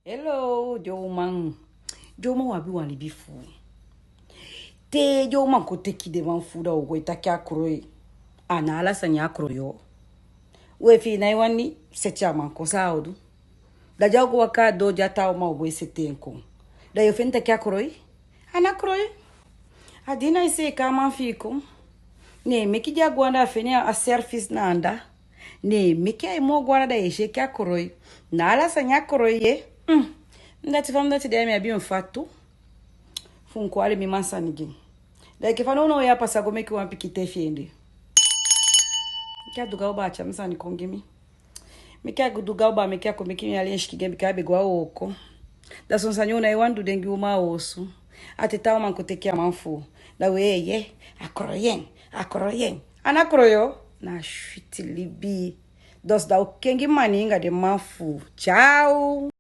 Hello, Joman. Joman wabi wani bifu. Te Joman kote ki devan fuda ogo itaki akroye. Ana ala sanya akroyo. Wefi na iwani secha man kosa audu. Da jago waka do jata uma ogo setenko. Da yofenta ki akroye. Ana akroye. Adina ise kama fiko. Ne meki jago anda fene a service na anda. Ne meki ay mo gwara da yeshe ki akroye. Na ala sanya akroye. Ndati fam ndati demi abi mfatu funko ale mi mansa nigi da ke fano no ya pasa go meki wan pikite fiende kya duga oba cha msani kongemi meki duga oba meki ko meki ali nshiki gembi ka be gwa oko da son sanyo na iwandu dengi uma osu ateta man kotekia manfu da weye akroyen anakroyo na shwiti libi dos da okengi maninga de manfu ciao.